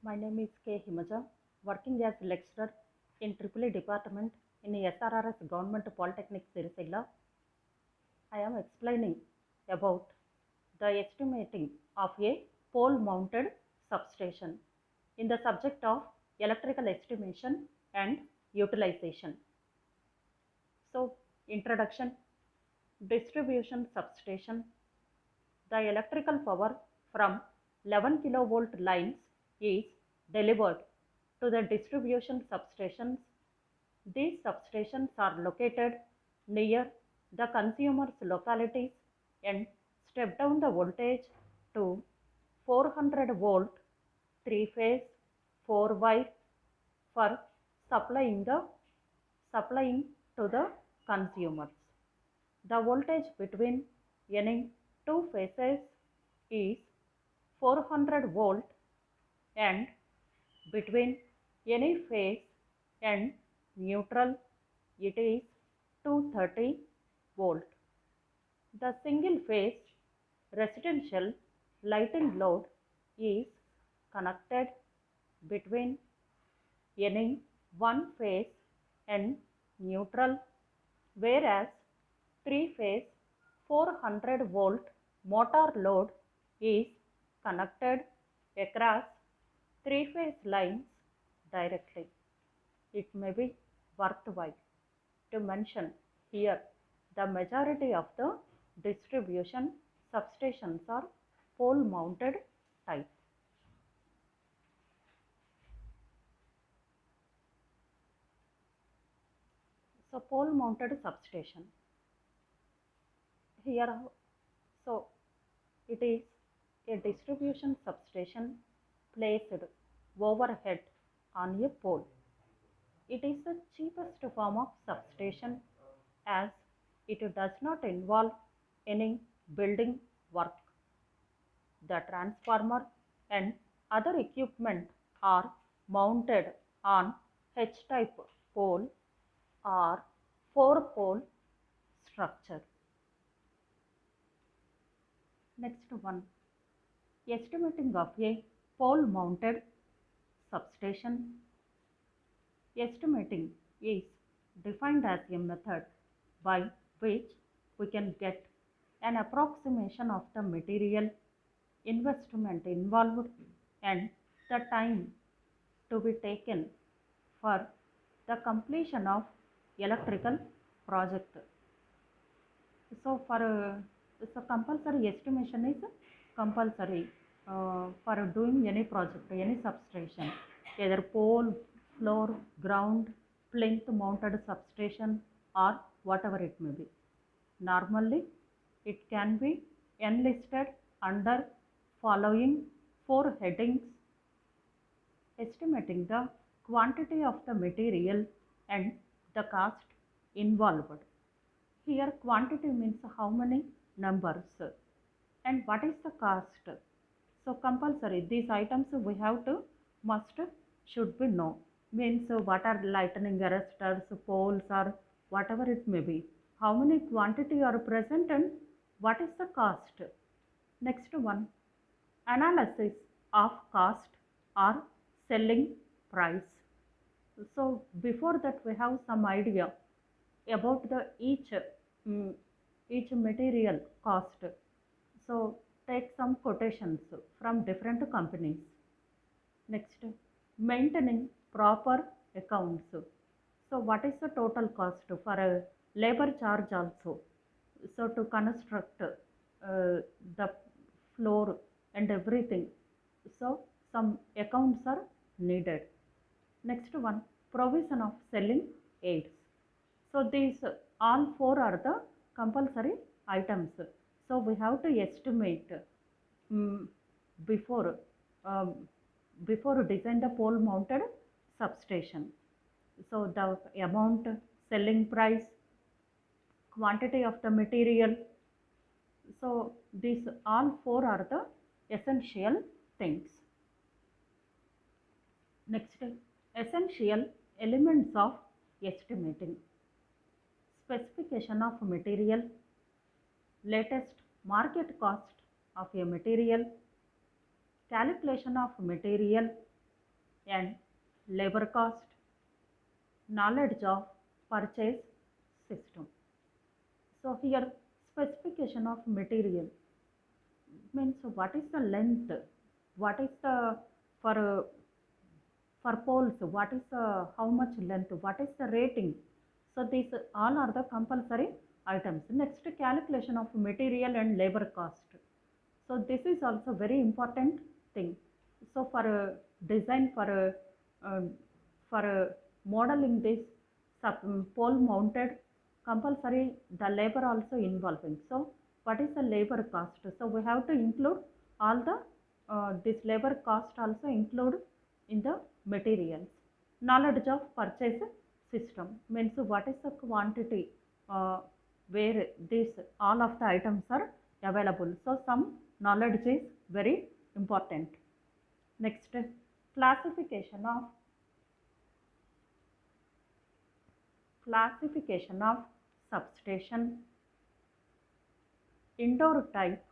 My name is K. Himaja, working as lecturer in EEE department in SRRS Government Polytechnic Siricilla. I am explaining about the estimating of a pole mounted substation in the subject of electrical estimation and utilization. So, introduction, distribution substation. The electrical power from 11 kilovolt lines is delivered to the distribution substations. These substations are located near the consumer's localities and step down the voltage to 400 volt 3 phase 4 wire for supplying the supplying to the consumers. The voltage between any two phases is 400 volt and between any phase and neutral it is 230 volt. The single phase residential lighting load is connected between any one phase and neutral, whereas three phase 400 volt motor load is connected across three phase lines directly. It may be worthwhile to mention here the majority of the distribution substations are pole mounted type. So pole mounted substation here, so it is a distribution substation placed overhead on a pole. It is the cheapest form of substation as it does not involve any building work. The transformer and other equipment are mounted on H-type pole or four-pole structure. Next one, estimating of a pole mounted substation. Estimating is defined as a method by which we can get an approximation of the material, investment involved and the time to be taken for the completion of electrical project. So so compulsory estimation is compulsory for doing any project, any substation, either pole, floor, ground, plinth mounted substation or whatever it may be. Normally, it can be enlisted under following four headings: estimating the quantity of the material and the cost involved. Here quantity means how many numbers and what is the cost. So compulsory these items we have to must should be know, means what are lightning arresters, poles or whatever it may be, how many quantity are present and what is the cost. Next one, analysis of cost or selling price. So before that we have some idea about the mm, each material cost. So take some quotations from different companies. Next, maintaining proper accounts. So what is the total cost for a labor charge also? So to construct the floor and everything. So some accounts are needed. Next one, provision of selling aids. So these all four are the compulsory items. So we have to estimate um, before um, before design the pole mounted substation. So the amount, selling price, quantity of the material. So these all four are the essential things. Next, essential elements of estimating: specification of material, latest market cost of a material, calculation of material, and labor cost, knowledge of purchase system. So here specification of material means what is the length, what is the for for poles, what is the how much length, what is the rating. So these all are the compulsory items. Next, calculation of material and labor cost. So this is also very important thing. So for design uh, for modeling this pole mounted, compulsory the labor also involving. So what is the labor cost? So we have to include all the this labor cost also include in the materials. Knowledge of purchase system means what is the quantity uh, where this all of the items are available. So some knowledge is very important. Next, classification of substation. Indoor type.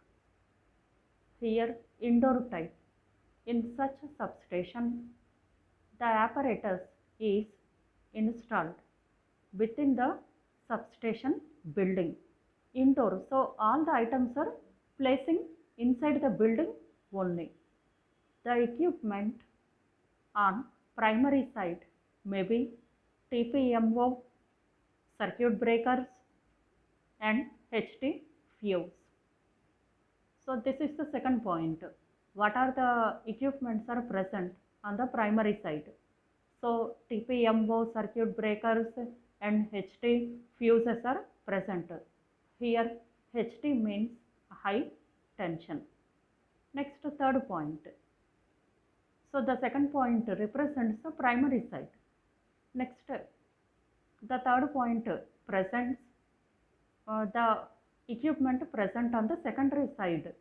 Here indoor type. In such a substation, the apparatus is installed within the substation building. Indoor, so all the items are placing inside the building only. The equipment on primary side may be TPMO, circuit breakers and HT fuse. So this is the second point. What are the equipments are present on the primary side? So TPMO, circuit breakers and HT fuses are present. Here HT means high tension. Next, third point. So the second point represents the primary side. Next, the third point presents the equipment present on the secondary side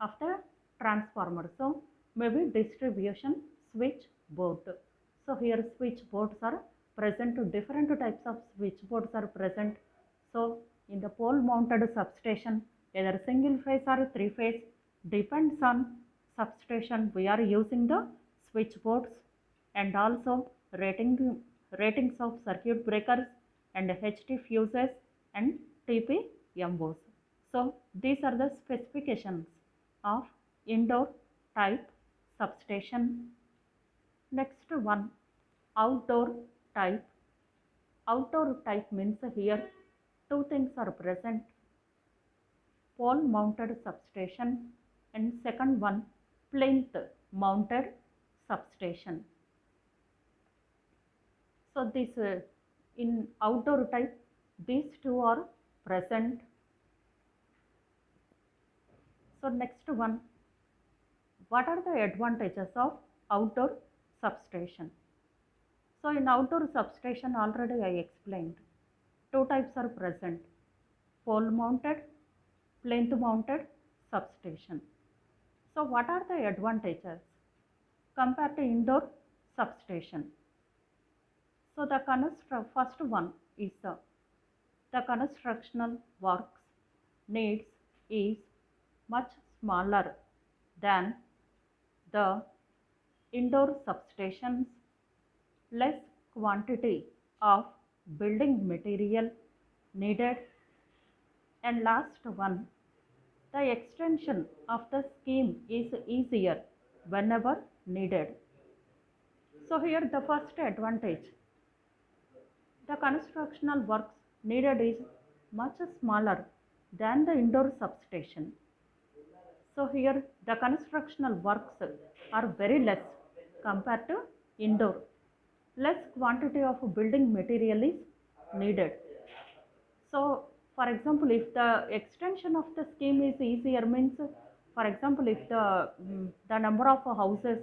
of the transformer. So maybe distribution switch board. So here switch boards are present, different types of switch boards are present. So in the pole mounted substation, either single phase or three phase, depends on substation. We are using the switch boards and also ratings of circuit breakers and HT fuses and TPMOs. So these are the specifications of indoor type substation. Next one, outdoor type. Outdoor type means here two things are present: pole mounted substation and second one, plinth mounted substation. So this in outdoor type these two are present. So next one, what are the advantages of outdoor substation? So in outdoor substation already I explained. Two types are present: pole mounted, plinth mounted substation. So what are the advantages compared to indoor substation? So the first one is the constructional works needs is much smaller than the indoor substations, less quantity of building material needed, and last one, the extension of the scheme is easier whenever needed. So here the first advantage, the constructional works needed is much smaller than the indoor substation. So here the constructional works are very less compared to indoor. Less quantity of building material is needed. So for example, if the extension of the scheme is easier means, for example, if the number of houses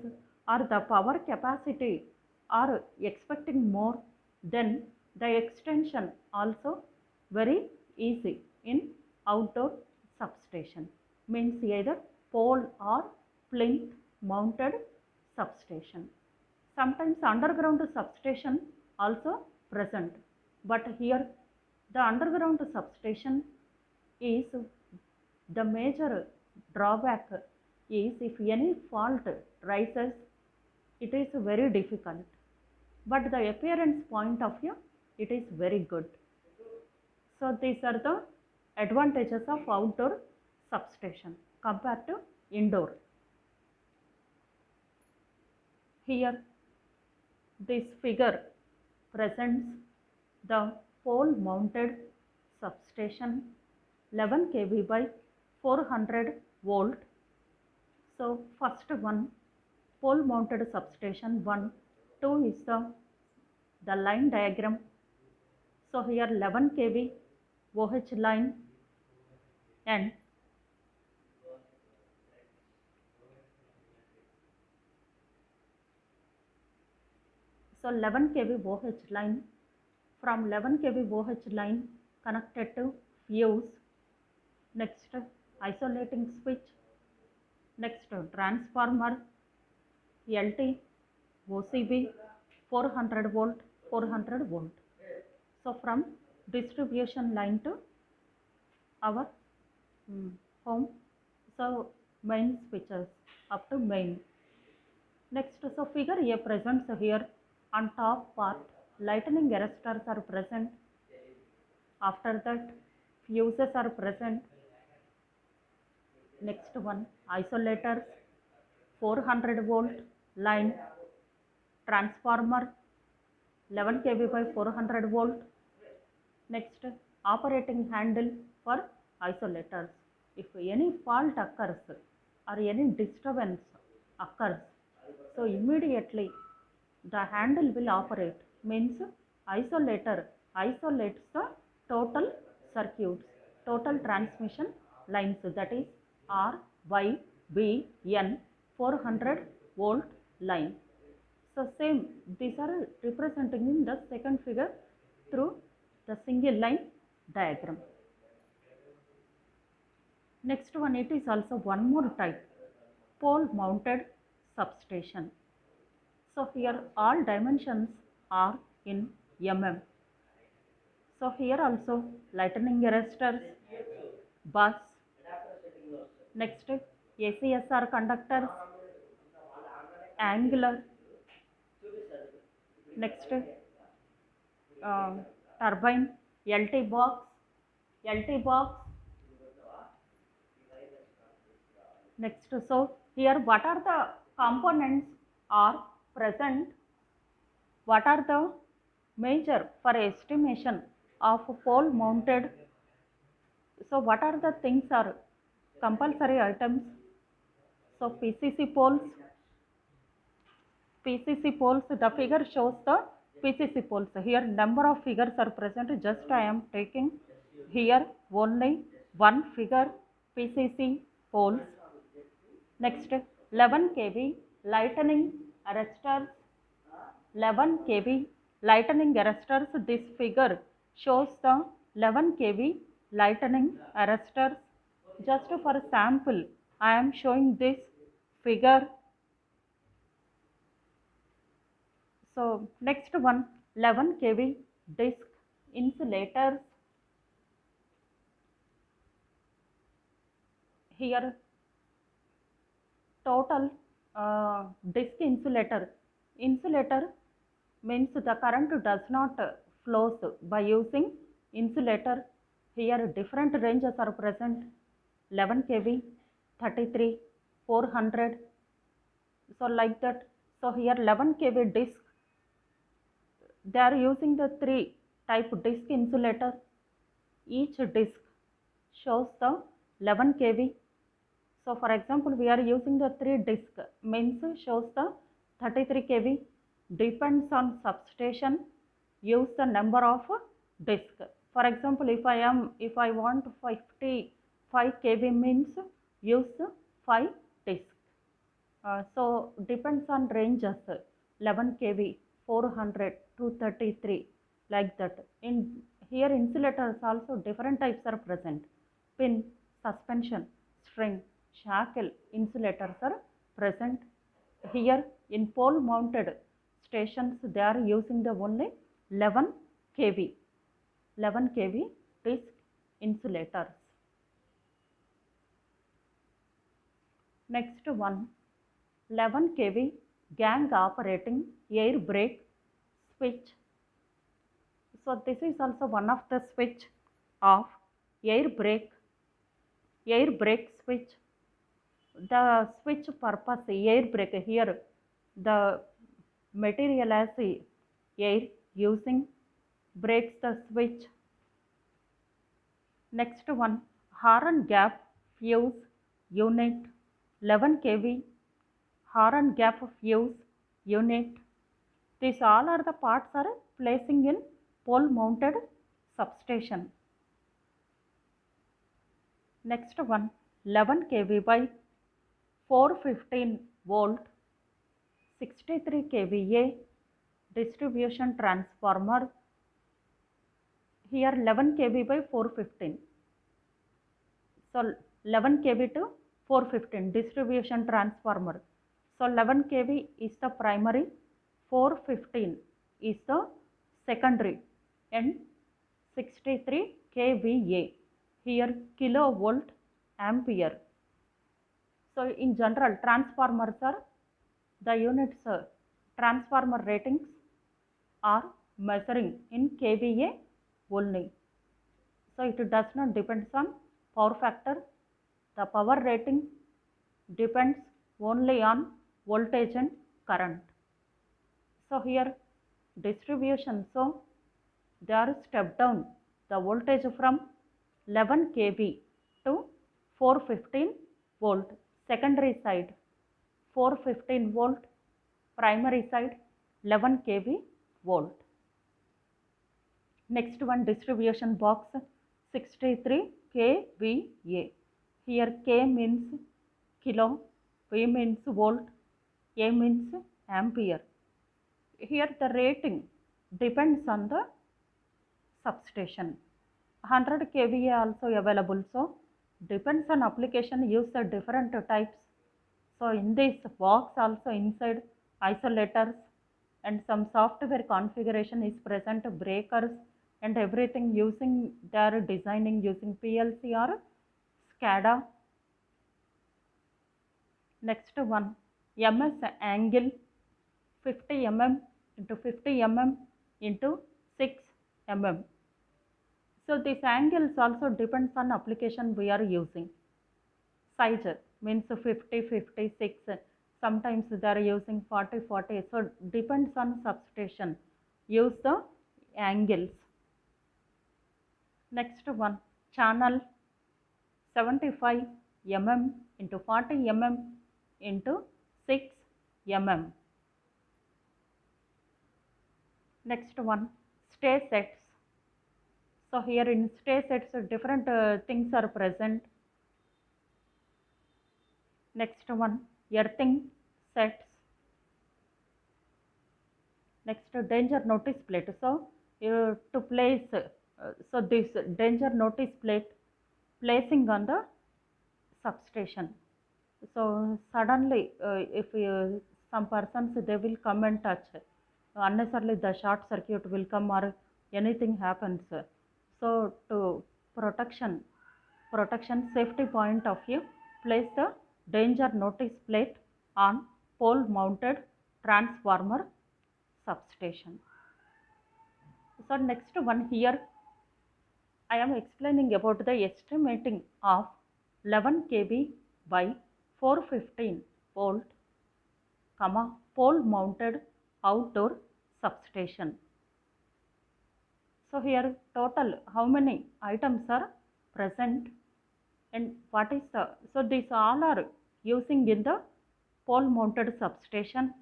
or the power capacity are expecting more, then the extension also very easy in outdoor substation, means either pole or plinth mounted substation. Sometimes underground substation also present, but here the underground substation is the major drawback is if any fault rises, it is very difficult, but the appearance point of view, it is very good. So these are the advantages of outdoor substation compared to indoor. Here this figure presents the pole mounted substation 11 kV by 400 volt. So first one, pole mounted substation 1, 2 is the line diagram. So here 11 kV OH line and so 11 kV OH line, from 11 kV OH line connected to fuse, next isolating switch, next transformer, LT, OCB, 400 volt, 400 volt. So from distribution line to our home, so main switches up to main. Next, so figure A presents here on top part, lightning arresters are present. After that, fuses are present. Next one, isolators, 400 volt line, transformer, 11 kV by 400 volt. Next, operating handle for isolators. If any fault occurs or any disturbance occurs, so immediately the handle will operate, means isolator isolates the total circuits, total transmission lines, that is R, Y, B, N, 400 volt line. So same, these are representing in the second figure through the single line diagram. Next one, it is also one more type, pole mounted substation. So here all dimensions are in mm. So here also lightning arresters, bus, next ACSR conductors, angular, next turbine, LT box. Next, so here what are the components are present, what are the major for estimation of pole mounted. So what are the things are compulsory items? So PCC poles, the figure shows the PCC poles. Here number of figures are present, just I am taking here only one figure, PCC poles. Next, 11 kV lightning arresters, 11 kV lightning arresters. This figure shows the 11 kV lightning arresters. Just for sample, I am showing this figure. So next one, 11 kV disc insulators. Here total disc insulator. Insulator means the current does not flows by using insulator. Here different ranges are present, 11 kV, 33, 400. So like that. So here 11 kV disc, they are using the 3 type disc insulator. Each disc shows the 11 kV. So for example, we are using the 3 disc, means shows the 33 kV. Depends on substation, use the number of disc. For example, if I want 55 kV, means use 5 disc. So depends on ranges, 11 kV, 400, 233, like that. In here insulators also different types are present. Pin, suspension, string, shackle insulators are present. Here in pole mounted stations, they are using the only 11 kV, 11 kV disc insulators. Next one, 11 kV gang operating air brake switch. So this is also one of the switch of air brake switch. The switch purpose air brake here, the material as air using breaks the switch. Next one, horn gap fuse unit 11 kV horn gap fuse unit. These all are the parts are placing in pole mounted substation. Next one, 11 kV by 415 volt 63 kVA distribution transformer. Here 11 kV by 415. So 11 kV to 415 distribution transformer. So 11 kV is the primary, 415 is the secondary, and 63 kVA. Here kilovolt ampere. So in general, transformers are the units transformer ratings are measuring in kVA only. So it does not depend on power factor. The power rating depends only on voltage and current. So here distribution, so they are step down the voltage from 11 kV to 415 volt secondary side, 415 volt primary side, 11 kV volt. Next one, distribution box 63 kVA. Here K means kilo, V means volt, A means ampere. Here the rating depends on the substation. 100 kVA also available, so depends on application, use the different types. So in this box also inside isolators and some software configuration is present, breakers and everything using, they are designing using PLC or SCADA. Next one, MS angle 50 mm into 50 mm into 6 mm. So these angles also depends on application we are using. Size means 50, 56, sometimes they are using 40, 40. So depends on substation. Use the angles. Next one, channel 75 mm into 40 mm into 6 mm. Next one, stay sets. So here in stay sets different things are present. Next one, earthing sets. Next, danger notice plate. So to place, so this danger notice plate placing on the substation. So suddenly, if some persons they will come and touch, unnecessarily the short circuit will come or anything happens. So to protection, safety point of view, place the danger notice plate on pole mounted transformer substation. So next one, here I am explaining about the estimating of 11 kV by 415 volt, pole mounted outdoor substation. So here total how many items are present and what is the, so these all are using in the pole mounted substation.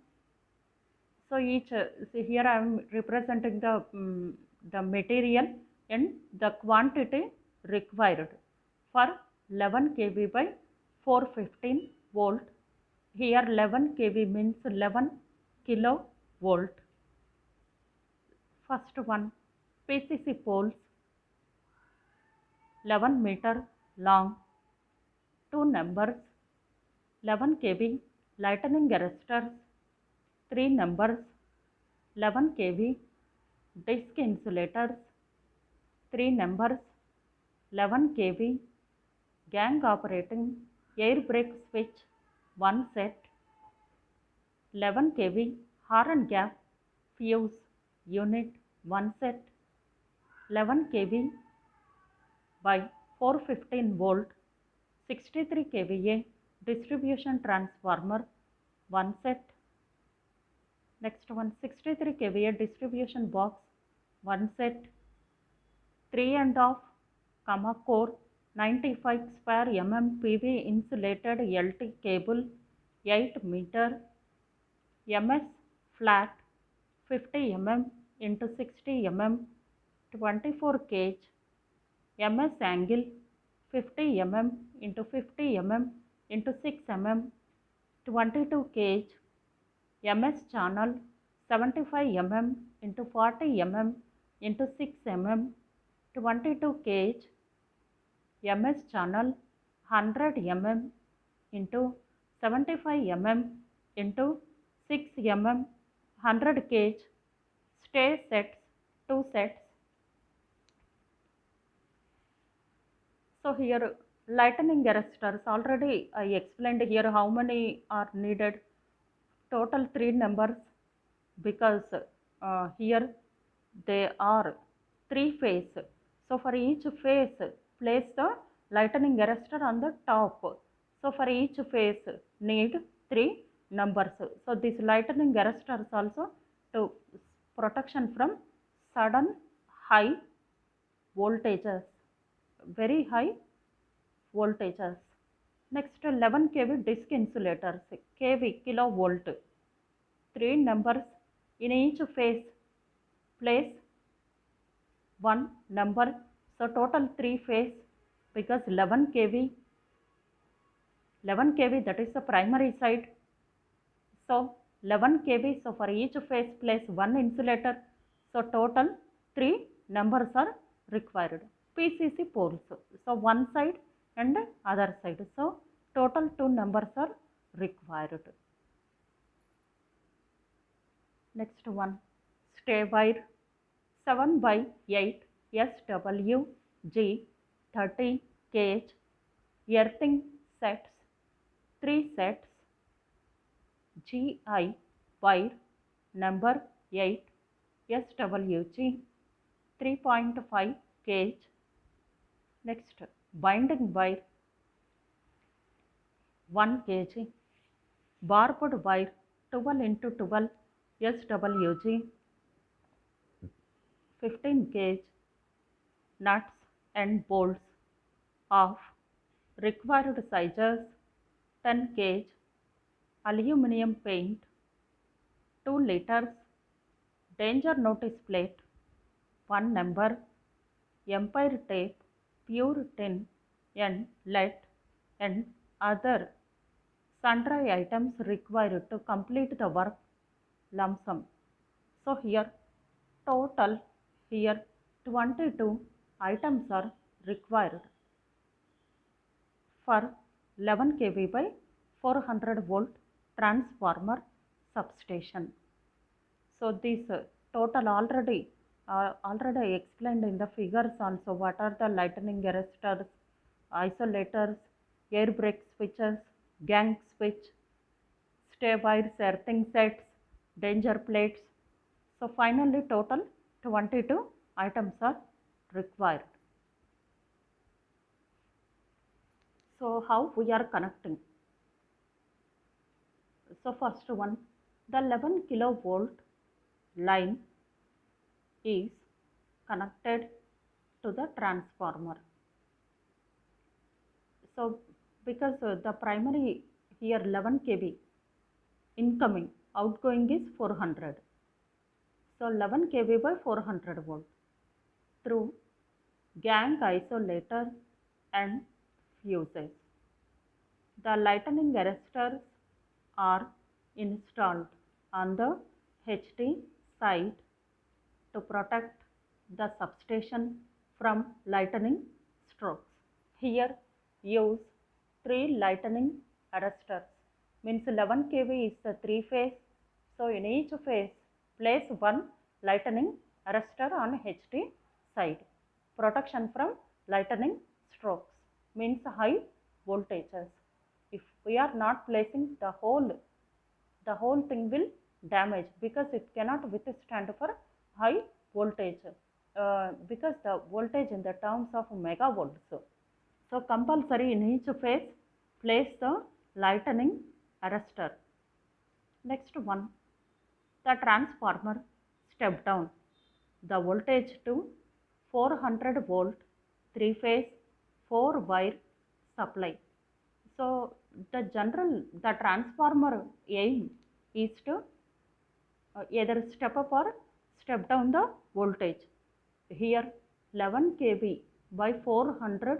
So each, see here I am representing the material and the quantity required for 11 kV by 415 volt. Here 11 kV means 11 kilovolt. First one, PCC poles 11 meter long, two numbers, 11 kV lightning arresters, three numbers, 11 kV disc insulators, three numbers, 11 kV gang operating air brake switch, one set, 11 kV horn gap fuse unit 1 set, 11 kV by 415 volt 63 kVA distribution transformer 1 set. Next one, 63 kVA distribution box 1 set, 3.5 core 95 square PV insulated LT cable 8 meter, MS flat 50 into 60 24 gauge, MS angle 50 into 50 into 6 22 gauge, MS channel 75 into 40 into 6 22 gauge, MS channel 100 into 75 into 6 100 gauge, stay sets 2 sets. So here lightning arresters, already I explained here how many are needed. Total 3 numbers, because here they are 3 phase. So for each phase place the lightning arrestor on the top. So for each phase need 3 numbers. So this lightning arrestors also to protection from sudden high voltages, very high voltages. Next, 11 kV disc insulators, kV kilovolt, 3 numbers in each phase, place 1 number. So total 3 phase, because 11 kV, 11 kV that is the primary side. So 11 kV, so for each phase place 1 insulator. So total 3 numbers are required. PCC poles, so one side and other side. So total 2 numbers are required. Next one, stay wire 7 by 8 SWG 30 gauge, earthing sets 3 sets, GI wire number 8 SWG 3.5 gauge. Next, binding wire 1 kg, barbed wire 12 into 12 SWG 15 gauge, nuts and bolts of required sizes 10 gauge, aluminum paint 2 liters, danger notice plate 1 number, empire tape, pure tin and lead and other sundry items required to complete the work lump sum. So here total here 22 items are required for 11 kV by 400 volt transformer substation. So this total already I explained in the figures also what are the lightning arresters, isolators, air brake switches, gang switch, stay wires, earthing sets, danger plates. So finally total 22 items are required. So how we are connecting? So first one, the 11 kilovolt line is connected to the transformer. So because the primary here 11 kV incoming, outgoing is 400. So 11 kV by 400 volt through gang isolator and fuses. The lightning arresters are installed on the HT side to protect the substation from lightning strokes. Here use 3 lightning arresters, means 11 kV is the 3 phase. So in each phase place 1 lightning arrestor on HT side. Protection from lightning strokes, means high voltages. If we are not placing the whole the whole thing will damage because it cannot withstand for high voltage, because the voltage in the terms of megavolts. So compulsory in each phase place the lightning arrestor. Next one, the transformer step down the voltage to 400 volt 3 phase 4 wire supply. So the transformer aim is to either step up or step down the voltage. Here 11 kV by 400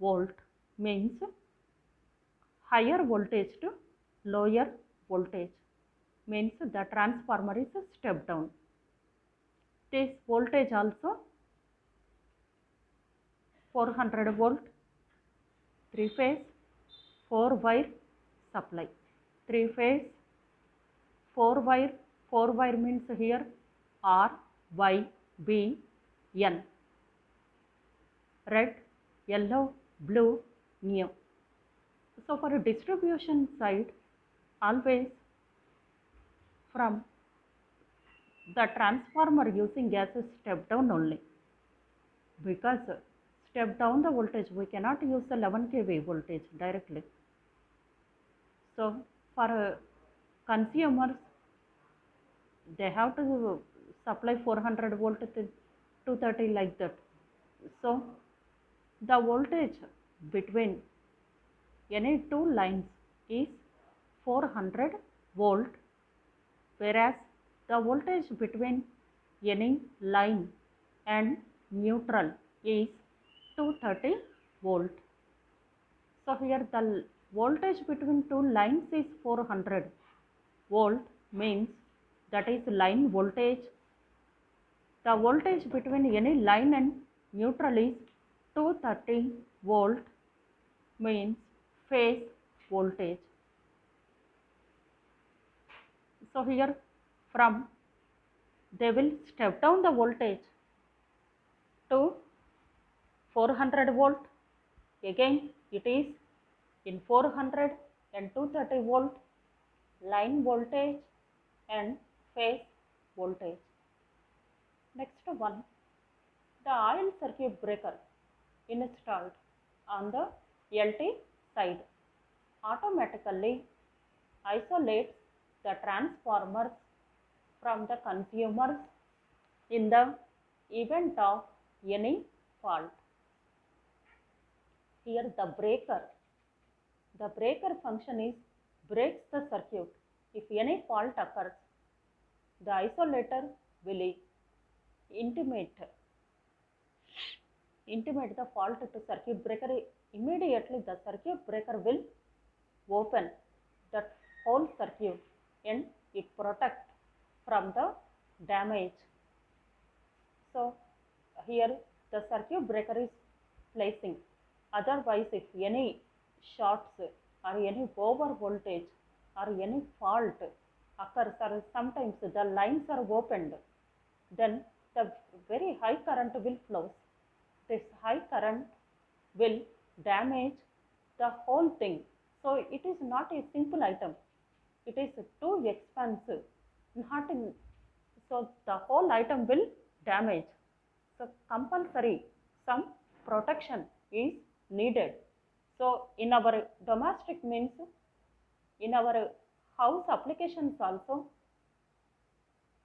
volt means higher voltage to lower voltage, means the transformer is a step down. This voltage also 400 volt 3 phase 4 wire supply. 3 phase 4 wire, 4 wire means here R, Y, B, N, red, yellow, blue, new. So for a distribution side, always from the transformer using as a step down only, because step down the voltage we cannot use the 11 kV voltage directly. So for consumers, they have to supply 400 volt to 230 like that. So the voltage between any two lines is 400 volt, whereas the voltage between any line and neutral is 230 volt. So here the voltage between two lines is 400 volt, means that is line voltage. The voltage between any line and neutral is 230 volt, means phase voltage. So here from they will step down the voltage to 400 volt. Again it is in 400 and 230 volt line voltage and phase voltage. Next one, the oil circuit breaker installed on the LT side automatically isolates the transformers from the consumers in the event of any fault. Here the breaker function is breaks the circuit. If any fault occurs, the isolator will intimate the fault to circuit breaker. Immediately the circuit breaker will open the whole circuit and it protects from the damage. So here the circuit breaker is placing. Otherwise, if any shorts or any over voltage or any fault occurs, or sometimes the lines are opened, then the very high current will flow. This high current will damage the whole thing. So it is not a simple item. It is too expensive. So the whole item will damage. So compulsory some protection is needed. So in our domestic means, in our house applications also,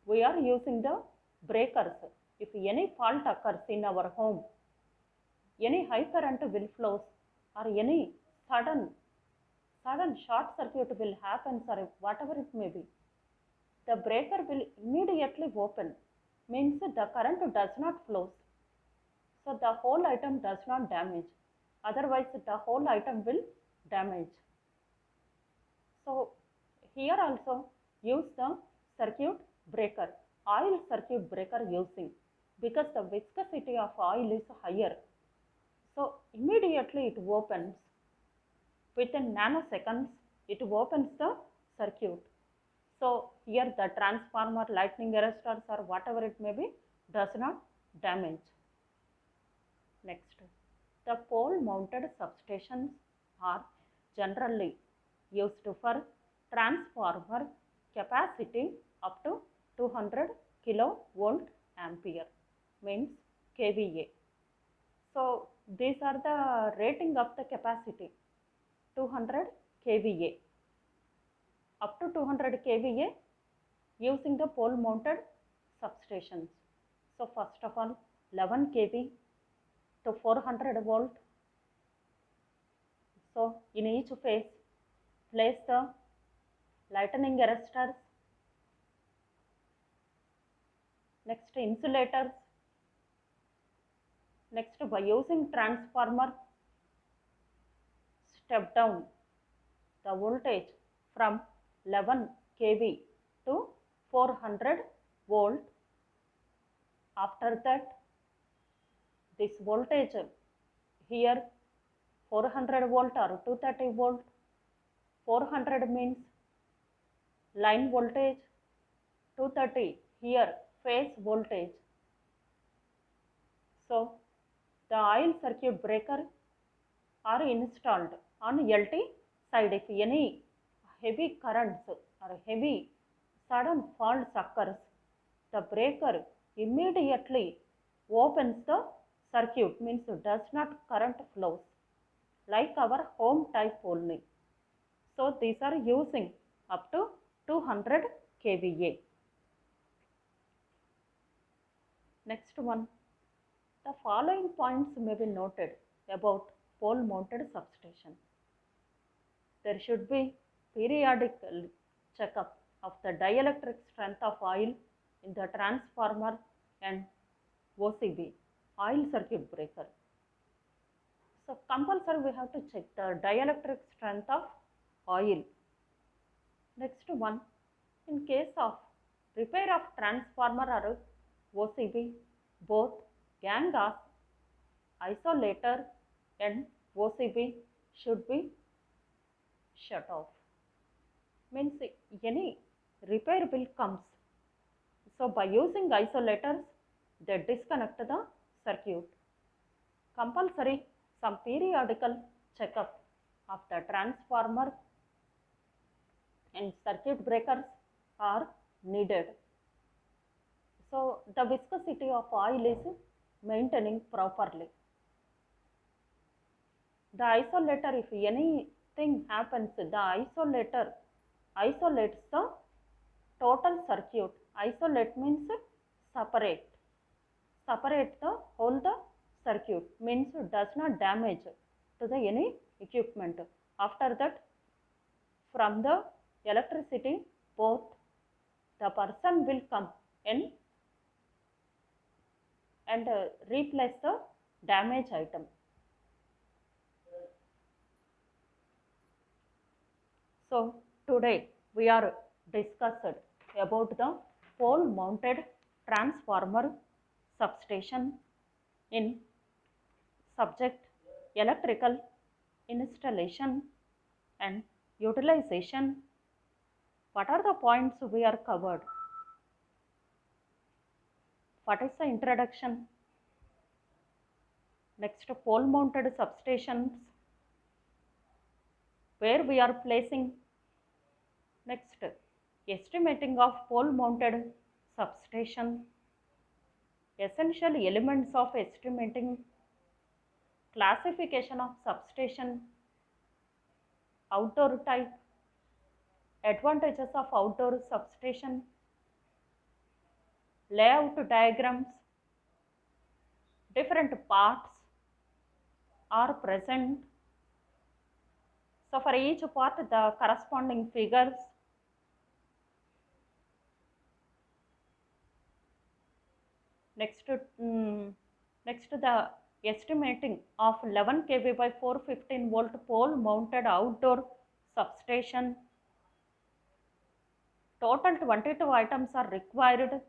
we are using the breakers. If any fault occurs in our home, any high current will flow or any sudden short circuit will happen, or whatever it may be, the breaker will immediately open, means the current does not flow. So the whole item does not damage. Otherwise the whole item will damage. So here also use the circuit breaker, oil circuit breaker using, because the viscosity of oil is higher. So immediately it opens, within nanoseconds it opens the circuit. So here the transformer, lightning arresters or whatever it may be does not damage. Next, the pole mounted substations are generally used for transformer capacity up to 200 kilovolt ampere means kVA. So these are the rating of the capacity 200 kVA up to 200 kVA using the pole mounted substations. So first of all 11 kV to 400 volt. So in each phase place the lightning arresters, next insulators, next by using transformer step down the voltage from 11 kV to 400 volt. After that this voltage here 400 volt or 230 volt, 400 means line voltage, 230 here phase voltage. So the oil circuit breaker are installed on LT side. If any heavy currents or heavy sudden faults occurs, the breaker immediately opens the circuit, means does not current flows like our home type only. So these are using up to 200 kVA. Next one, the following points may be noted about pole mounted substation. There should be periodic checkup of the dielectric strength of oil in the transformer and OCB, oil circuit breaker. So compulsory we have to check the dielectric strength of oil. Next one, in case of repair of transformer or OCB, both gang gas isolator and OCB should be shut off. Means any repair bill comes. So by using isolators, they disconnect the circuit. Compulsory some periodical checkup of the transformer and circuit breakers are needed. So the viscosity of oil is maintaining properly. The isolator, if anything happens, the isolator isolates the total circuit. Isolate means separate. Separate the whole the circuit, means does not damage to the any equipment. After that, from the electricity, both the person will come in and replace the damaged item. So today we are discussed about the pole mounted transformer substation in subject electrical installation and utilization. What are the points we are covered? What is the introduction? Next, pole mounted substations, where we are placing. Next, estimating of pole mounted substation, essential elements of estimating, classification of substation, outdoor type, advantages of outdoor substation, layout diagrams, different parts are present. So for each part the corresponding figures. Next, the estimating of 11 kV by 415 volt pole mounted outdoor substation. Total 22 items are required.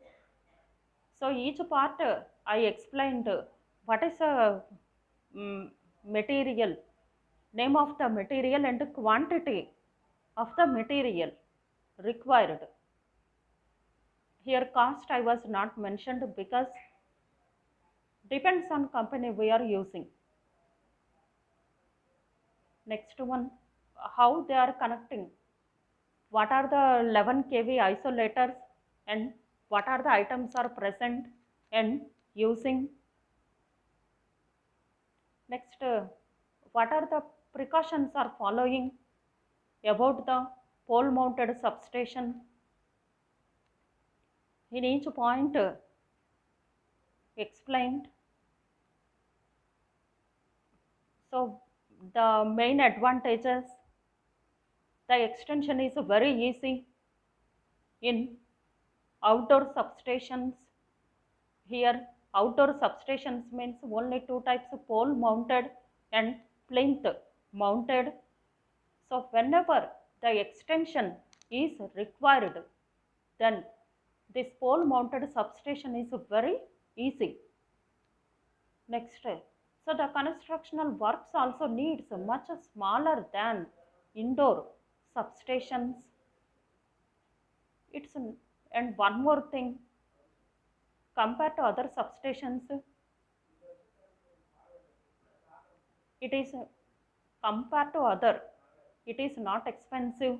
So each part I explained what is a material, name of the material and quantity of the material required. Here cost I was not mentioned because depends on company we are using. Next one, how they are connecting what are the 11 kV isolators and what are the items are present and using. Next, what are the precautions are following about the pole mounted substation. In each point explained. So the main advantages, the extension is very easy in outdoor substations. Here outdoor substations means only two types of pole mounted and plinth mounted. So whenever the extension is required, then this pole mounted substation is very easy. Next, so the constructional works also needs much smaller than indoor substations. It's and one more thing, compared to other substations, it is compared to other, it is not expensive.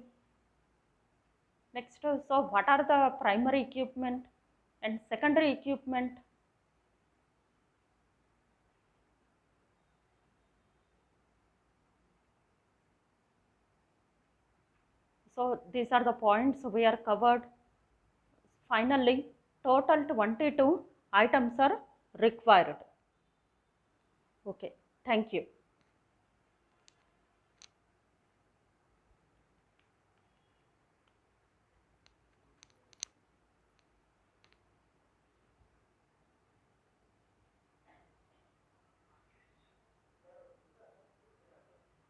Next, so what are the primary equipment and secondary equipment? So these are the points we are covered. Finally, total 22 items are required. Okay, thank you.